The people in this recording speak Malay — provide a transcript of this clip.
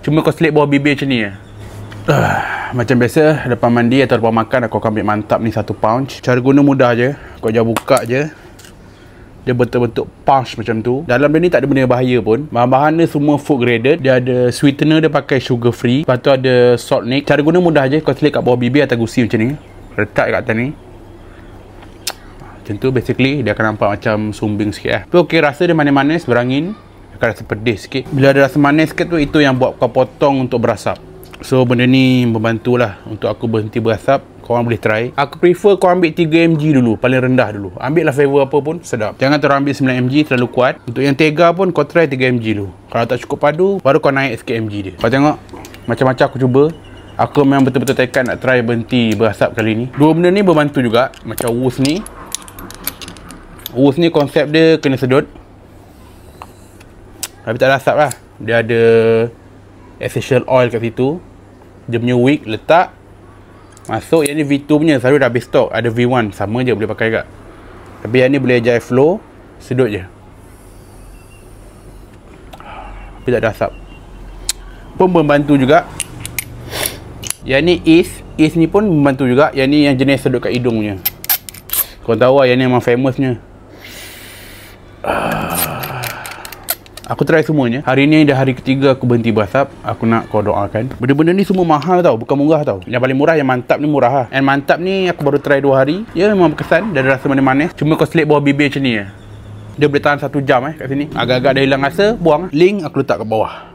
Cuma kau selit bawah bibir macam ni. Macam biasa, lepas mandi atau lepas makan, aku akan ambil mantap ni 1 pound. Cara guna mudah je. Kau jangan buka je. Dia bentuk-bentuk punch macam tu. Dalam dia ni tak ada benda bahaya pun. Bahan-bahan dia semua food graded. Dia ada sweetener, dia pakai sugar free. Lepas tu ada salt nick. Cara guna mudah je. Kau selit kat bawah bibir atau gusi macam ni. Letak kat atas ni. Macam tu basically dia akan nampak macam sumbing sikit lah. Tu okey, rasa dia manis-manis, berangin. Akan rasa pedih sikit. Bila ada rasa manis sikit tu, itu yang buat kau potong untuk berasap. So benda ni membantulah untuk aku berhenti berasap. Korang boleh try. Aku prefer kau ambil 3mg dulu, paling rendah dulu. Ambil lah flavor apa pun, sedap. Jangan terus ambil 9mg, terlalu kuat. Untuk yang Tega pun kau try 3mg dulu. Kalau tak cukup padu, baru kau naik sikit mg dia. Kau tengok, macam-macam aku cuba. Aku memang betul-betul tekad nak try berhenti berasap kali ni. Dua benda ni berbantu juga. Macam Woos ni. Woos ni konsep dia kena sedut. Tapi tak ada asap lah. Dia ada essential oil kat situ. Dia punya wick letak. Masuk, yang ni V2 punya selalu dah habis stok. Ada V1 sama je boleh pakai kat. Tapi yang ni boleh ajar flow, sedut je. Tapi tak ada asap. Pun membantu juga. Yang ni East ni pun membantu juga. Yang ni yang jenis sedut kat hidung punya. Kau tahu lah, yang ni memang famousnya. Aku try semuanya. Hari ni dah hari ketiga aku berhenti berasap. Aku nak kau doakan. Benda-benda ni semua mahal tau, bukan murah tau. Yang paling murah yang mantap ni murah lah. And mantap ni aku baru try 2 hari. Ya memang berkesan. Dia ada rasa manis-manis. Cuma kau selit bawah bibir macam ni. Dia boleh tahan 1 jam kat sini. Agak-agak dah hilang rasa, buang. Link aku letak kat bawah.